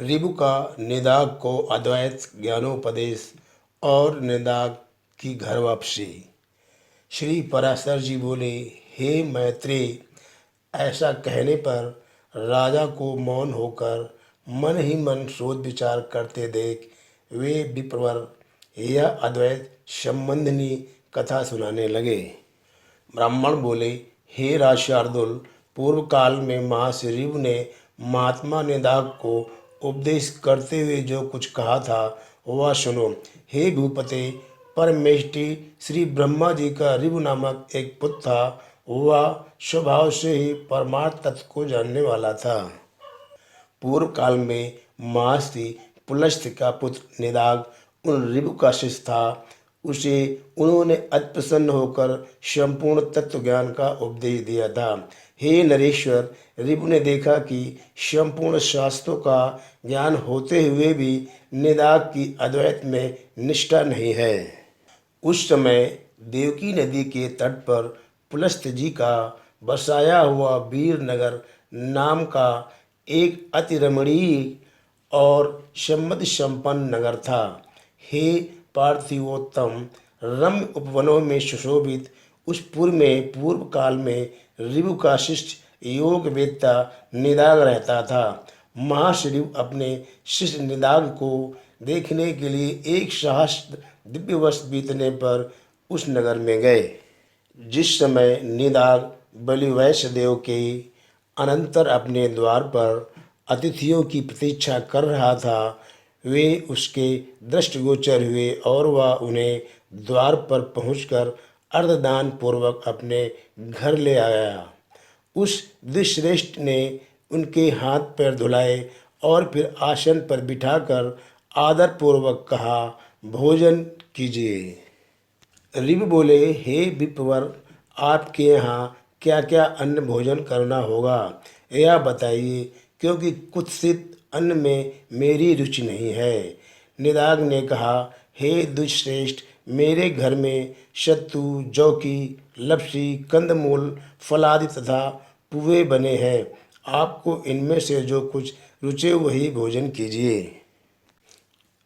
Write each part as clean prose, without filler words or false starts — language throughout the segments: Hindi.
ऋभु का निदाघ को अद्वैत ज्ञानोपदेश और निदाघ की घर वापसी। श्री पराशर जी बोले, हे मैत्रेय, ऐसा कहने पर राजा को मौन होकर मन ही मन सोच विचार करते देख वे विप्रवर यह अद्वैत संबंधिनी कथा सुनाने लगे। ब्राह्मण बोले, हे राज शार्दुल, पूर्व काल में महर्षि ऋभु ने महात्मा निदाघ को उपदेश करते हुए जो कुछ कहा था वह सुनो। हे भूपते, परमेष्टि श्री ब्रह्मा जी का ऋभु नामक एक पुत्र था। वह स्वभाव से ही परमार्थ तत्व को जानने वाला था। पूर्व काल में महर्षि पुलस्त्य का पुत्र निदाघ उन ऋभु का शिष्य था। उसे उन्होंने अति प्रसन्न होकर संपूर्ण तत्व ज्ञान का उपदेश दिया था। हे नरेश्वर, ऋभु ने देखा कि संपूर्ण शास्त्रों का ज्ञान होते हुए भी निदाघ की अद्वैत में निष्ठा नहीं है। उस समय देवकी नदी के तट पर पुलस्त्य जी का बसाया हुआ वीरनगर नाम का एक अति रमणीय और समृद्धि संपन्न नगर था। हे पार्थिवोत्तम, रम्य उपवनों में सुशोभित उस पुर में पूर्व काल में ऋभु का शिष्य योग वेत्ता निदाघ रहता था। महर्षि ऋभु अपने शिष्य निदाघ को देखने के लिए एक सहस्त्र दिव्य वर्ष बीतने पर उस नगर में गए। जिस समय निदाघ बलि वैश्यदेव के अनंतर अपने द्वार पर अतिथियों की प्रतीक्षा कर रहा था, वे उसके दृष्टिगोचर हुए और वह उन्हें द्वार पर पहुंचकर अर्धदान पूर्वक अपने घर ले आया। उस द्विश्रेष्ठ ने उनके हाथ पैर धुलाए और फिर आसन पर बिठाकर आदर पूर्वक कहा, भोजन कीजिए। ऋभु बोले, हे विप्रवर, आपके यहाँ क्या क्या अन्न भोजन करना होगा यह बताइए, क्योंकि कुत्सित अन्न में मेरी रुचि नहीं है। निदाघ ने कहा, हे द्विश्रेष्ठ, मेरे घर में सत्तू, जौ की लपसी, कंदमूल, फलादि तथा पुए बने हैं। आपको इनमें से जो कुछ रुचे वही भोजन कीजिए।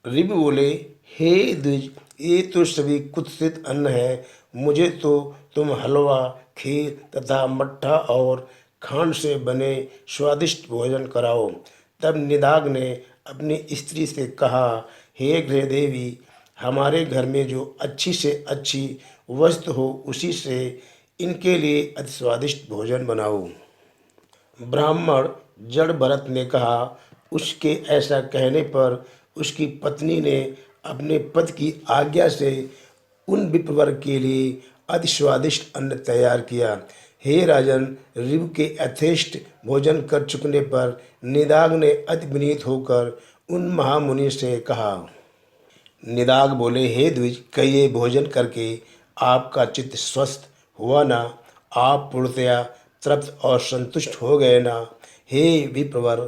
ऋभु बोले, हे द्विज, ये तो सभी कुत्सित अन्न है। मुझे तो तुम हलवा, खीर तथा मट्ठा और खांड से बने स्वादिष्ट भोजन कराओ। तब निदाघ ने अपनी स्त्री से कहा, हे गृहदेवी, हमारे घर में जो अच्छी से अच्छी वस्तु हो उसी से इनके लिए अति स्वादिष्ट भोजन बनाओ। ब्राह्मण जड़ भरत ने कहा। उसके ऐसा कहने पर उसकी पत्नी ने अपने पति की आज्ञा से उन विप्रवर के लिए अति स्वादिष्ट अन्न तैयार किया। हे राजन, ऋभु के यथेष्ट भोजन कर चुकने पर निदाघ ने अति विनीत होकर उन महामुनि से कहा। निदाघ बोले, हे द्विज, कहिए भोजन करके आपका चित्त स्वस्थ हुआ ना? आप पूर्णतया तृप्त और संतुष्ट हो गए ना? हे विप्रवर,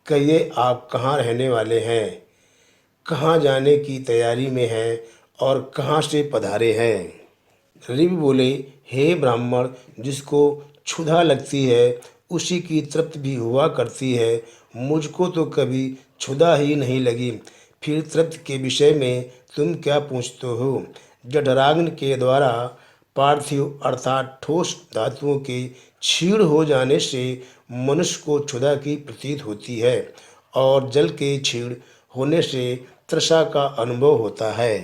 कहिए आप कहाँ रहने वाले हैं, कहाँ जाने की तैयारी में हैं और कहाँ से पधारे हैं? ऋभु बोले, हे ब्राह्मण, जिसको क्षुधा लगती है उसी की तृप्ति भी हुआ करती है। मुझको तो कभी क्षुधा ही नहीं लगी, फिर तृप्ति के विषय में तुम क्या पूछते हो? जठराग्नि के द्वारा पार्थिव अर्थात ठोस धातुओं के क्षीण हो जाने से मनुष्य को क्षुधा की प्रतीत होती है और जल के क्षीण होने से तृषा का अनुभव होता है।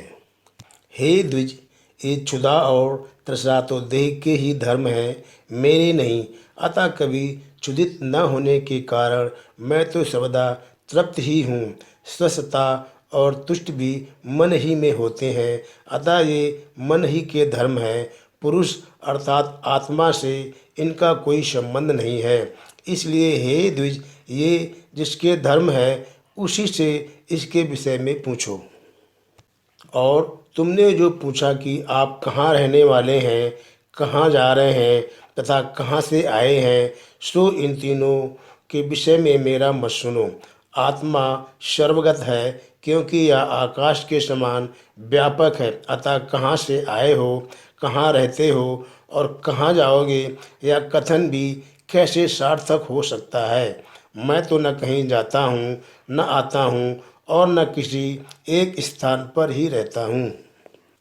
हे द्विज, ये क्षुधा और तृषा तो देह के ही धर्म है, मेरे नहीं। अतः कभी क्षुधित न होने के कारण मैं तो सर्वदा तृप्त ही हूँ। स्वस्थता और तुष्ट भी मन ही में होते हैं, अतः ये मन ही के धर्म है। पुरुष अर्थात आत्मा से इनका कोई संबंध नहीं है। इसलिए हे द्विज, ये जिसके धर्म है उसी से इसके विषय में पूछो। और तुमने जो पूछा कि आप कहाँ रहने वाले हैं, कहाँ जा रहे हैं तथा कहाँ से आए हैं, सो इन तीनों के विषय में मेरा मत सुनो। आत्मा सर्वगत है, क्योंकि यह आकाश के समान व्यापक है। अतः कहाँ से आए हो, कहाँ रहते हो और कहाँ जाओगे, यह कथन भी कैसे सार्थक हो सकता है? मैं तो न कहीं जाता हूँ, न आता हूँ और न किसी एक स्थान पर ही रहता हूँ।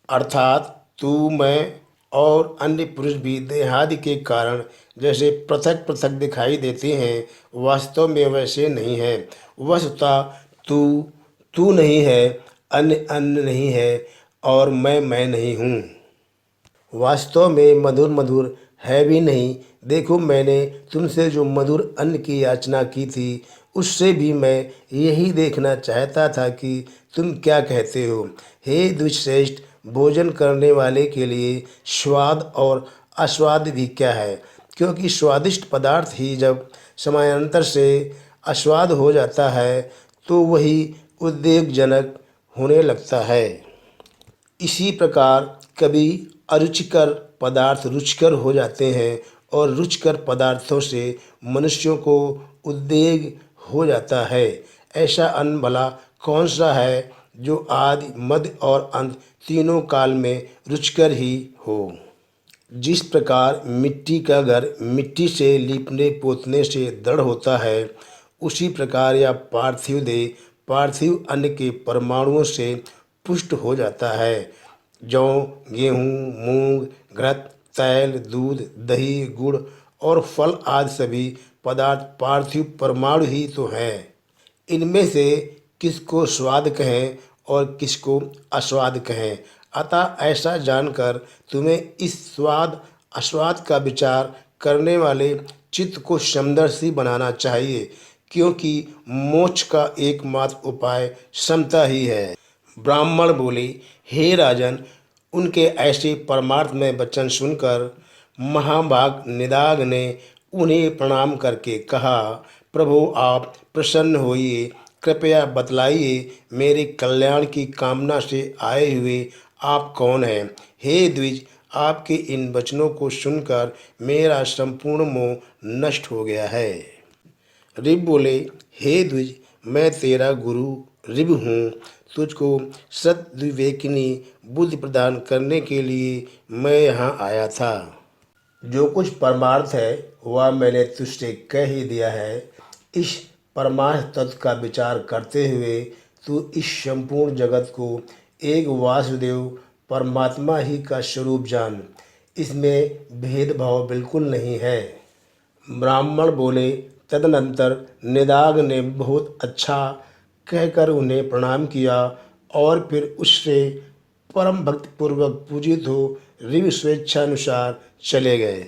अर्थात तू, मैं और अन्य पुरुष भी देहादि के कारण जैसे पृथक पृथक दिखाई देते हैं, वास्तव में वैसे नहीं है। वस्तुतः तू तू नहीं है, अन्य अन्य नहीं है और मैं नहीं हूँ। वास्तव में मधुर मधुर है भी नहीं। देखो, मैंने तुमसे जो मधुर अन्न की याचना की थी, उससे भी मैं यही देखना चाहता था कि तुम क्या कहते हो। हे द्विश्रेष्ठ, भोजन करने वाले के लिए स्वाद और आस्वाद भी क्या है, क्योंकि स्वादिष्ट पदार्थ ही जब समयांतर से आस्वाद हो जाता है तो वही उद्वेगजनक होने लगता है। इसी प्रकार कभी अरुचिकर पदार्थ रुचिकर हो जाते हैं और रुचिकर पदार्थों से मनुष्यों को उद्वेग हो जाता है। ऐसा अन्न भला कौन सा है जो आदि मध्य और अंत तीनों काल में रुचिकर ही हो। जिस प्रकार मिट्टी का घर मिट्टी से लीपने पोतने से दृढ़ होता है, उसी प्रकार यह पार्थिव देह पार्थिव अन्न के परमाणुओं से पुष्ट हो जाता है। जौ, गेहूँ, मूंग, घृत, तैल, दूध, दही, गुड़ और फल आदि सभी पदार्थ पार्थिव परमाणु ही तो हैं। इनमें से किसको स्वाद कहें और किसको आस्वाद कहें। अतः ऐसा जानकर तुम्हें इस स्वाद आस्वाद का विचार करने वाले चित्त को समदर्शी बनाना चाहिए, क्योंकि मोक्ष का एकमात्र उपाय समता ही है। ब्राह्मण बोले, हे राजन, उनके ऐसे परमार्थ में वचन सुनकर महाभाग निदाग ने उन्हें प्रणाम करके कहा, प्रभु आप प्रसन्न होइए, कृपया बतलाइए, मेरे कल्याण की कामना से आए हुए आप कौन हैं। हे द्विज, आपके इन वचनों को सुनकर मेरा संपूर्ण मोह नष्ट हो गया है। ऋभु बोले, हे द्विज, मैं तेरा गुरु ऋभु हूँ। तुझको सद्विवेकिनी बुद्धि प्रदान करने के लिए मैं यहाँ आया था। जो कुछ परमार्थ है वह मैंने तुझसे कह ही दिया है। इस परमार्थ तत्व का विचार करते हुए तू इस संपूर्ण जगत को एक वासुदेव परमात्मा ही का स्वरूप जान। इसमें भेदभाव बिल्कुल नहीं है। ब्राह्मण बोले, तदनंतर निदाग ने बहुत अच्छा कहकर उन्हें प्रणाम किया और फिर उससे परम भक्तिपूर्वक पूजित हो ऋभु स्वेच्छानुसार चले गए।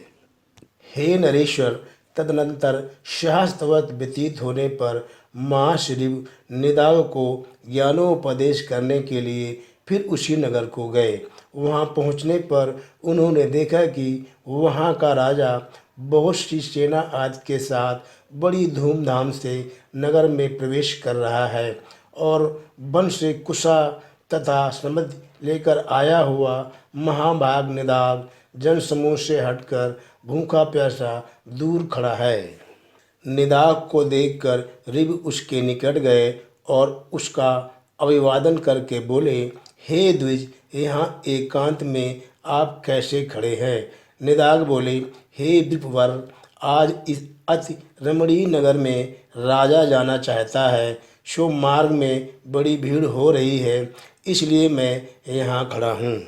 हे नरेश्वर, तदनंतर सहस्त्रवत व्यतीत होने पर महाश्री निदाग को ज्ञानोपदेश करने के लिए फिर उसी नगर को गए। वहां पहुंचने पर उन्होंने देखा कि वहां का राजा बहुत सी सेना आदि के साथ बड़ी धूमधाम से नगर में प्रवेश कर रहा है और वन से कुशा तथा समृद्धि लेकर आया हुआ महाभाग निदाग जनसमूह से हटकर भूखा प्यासा दूर खड़ा है। निदाग को देखकर ऋभु उसके निकट गए और उसका अभिवादन करके बोले, हे द्विज, यहाँ एकांत में आप कैसे खड़े हैं। निदाग बोले, हे विप्रवर, आज इस अति रमणीय नगर में राजा जाना चाहता है, सो मार्ग में बड़ी भीड़ हो रही है, इसलिए मैं यहाँ खड़ा हूँ।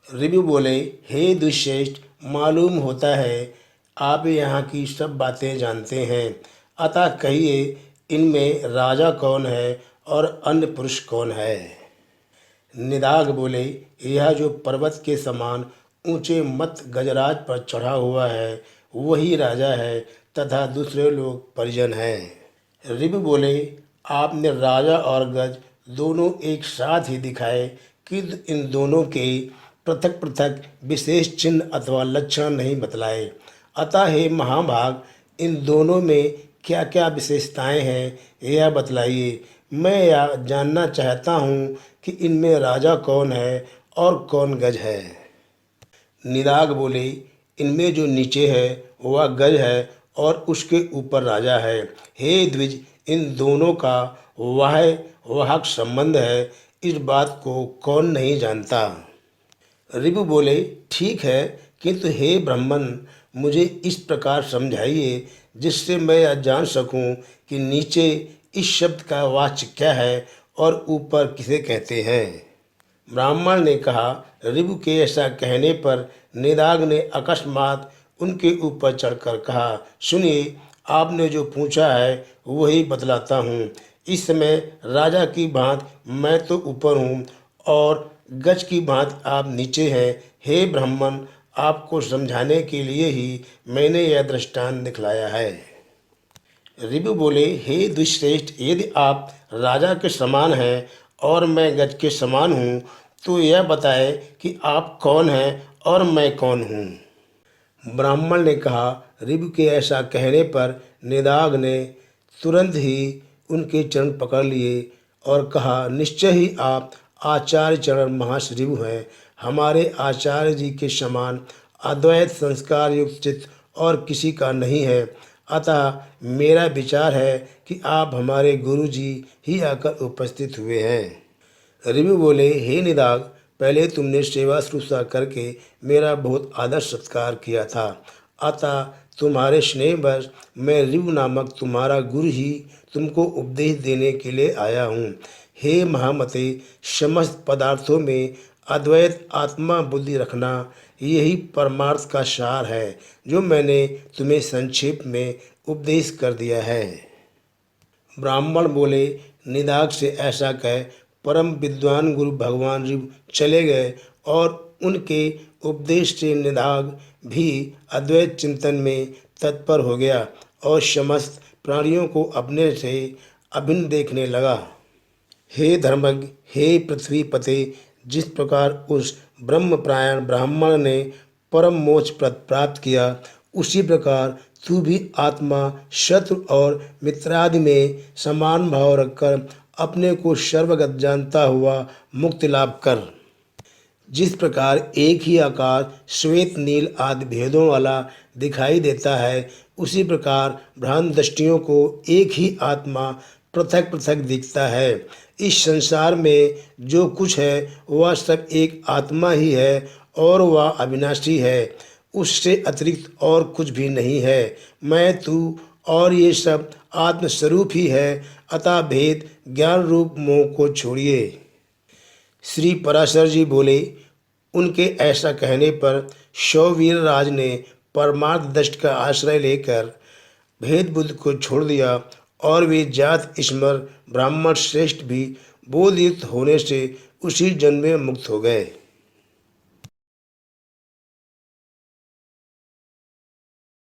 ऋभु बोले, हे दुष्येष्ठ, मालूम होता है आप यहाँ की सब बातें जानते हैं, अतः कहिए इनमें राजा कौन है और अन्य पुरुष कौन है। निदाग बोले, यह जो पर्वत के समान ऊंचे मत गजराज पर चढ़ा हुआ है वही राजा है तथा दूसरे लोग परिजन हैं। ऋभु बोले, आपने राजा और गज दोनों एक साथ ही दिखाए, किंतु इन दोनों के पृथक पृथक विशेष चिन्ह अथवा लक्षण नहीं बतलाए। अतः हे महाभाग, इन दोनों में क्या क्या विशेषताएं हैं यह बतलाइए। मैं यह जानना चाहता हूँ कि इनमें राजा कौन है और कौन गज है। निदाग बोले, इनमें जो नीचे है वह गज है और उसके ऊपर राजा है। हे द्विज, इन दोनों का वाहक संबंध है, इस बात को कौन नहीं जानता। ऋभु बोले, ठीक है, किंतु हे ब्राह्मण, मुझे इस प्रकार समझाइए जिससे मैं यह जान सकूं कि नीचे इस शब्द का वाच्य क्या है और ऊपर किसे कहते हैं। ब्राह्मण ने कहा। ऋभु के ऐसा कहने पर निदाग ने अकस्मात उनके ऊपर चढ़कर कहा, सुनिए, आपने जो पूछा है वही बतलाता हूँ। इस समय राजा की भांति मैं तो ऊपर हूँ और गज की भांति आप नीचे हैं। हे ब्राह्मण, आपको समझाने के लिए ही मैंने यह दृष्टांत दिखलाया है। ऋभु बोले, हे दुष्श्रेष्ठ, यदि आप राजा के समान हैं और मैं गज के समान हूँ, तो यह बताए कि आप कौन हैं और मैं कौन हूँ। ब्राह्मण ने कहा। ऋभु के ऐसा कहने पर निदाग ने तुरंत ही उनके चरण पकड़ लिए और कहा, निश्चय ही आप आचार्य चरण महाश ऋभु हैं। हमारे आचार्य जी के समान अद्वैत संस्कार युक्त चित्त और किसी का नहीं है। अतः मेरा विचार है कि आप हमारे गुरु जी ही आकर उपस्थित हुए हैं। ऋभु बोले, हे निदाग, पहले तुमने सेवा शुश्रूषा करके मेरा बहुत आदर सत्कार किया था। अतः तुम्हारे स्नेहवश मैं ऋभु नामक तुम्हारा गुरु ही तुमको उपदेश देने के लिए आया हूँ। हे महामते, समस्त पदार्थों में अद्वैत आत्मा बुद्धि रखना यही परमार्थ का सार है, जो मैंने तुम्हें संक्षेप में उपदेश कर दिया है। ब्राह्मण बोले, निदाग से ऐसा कह परम विद्वान गुरु भगवान ऋभु चले गए और उनके उपदेश से निदाग भी अद्वैत चिंतन में तत्पर हो गया और समस्त प्राणियों को अपने से अभिन्न देखने लगा। हे धर्मज्ञ, हे पृथ्वी पते, जिस प्रकार उस ब्रह्मपरायण ब्राह्मण ने परम मोक्ष प्राप्त किया, उसी प्रकार तू भी आत्मा, शत्रु और मित्रादि में समान भाव रखकर अपने को सर्वगत जानता हुआ मुक्ति लाभ कर। जिस प्रकार एक ही आकाश श्वेत नील आदि भेदों वाला दिखाई देता है, उसी प्रकार भ्रांत दृष्टियों को एक ही आत्मा पृथक पृथक दिखता है। इस संसार में जो कुछ है वह सब एक आत्मा ही है और वह अविनाशी है, उससे अतिरिक्त और कुछ भी नहीं है। मैं, तू और ये सब आत्मस्वरूप ही है। अतः भेद ज्ञान रूप मोह को छोड़िए। श्री पराशर जी बोले, उनके ऐसा कहने पर शौवीर राज ने परमार्थ दृष्टि का आश्रय लेकर भेद बुद्ध को छोड़ दिया और वे जात स्मर ब्राह्मण श्रेष्ठ भी बोधयुक्त होने से उसी जन्म में मुक्त हो गए।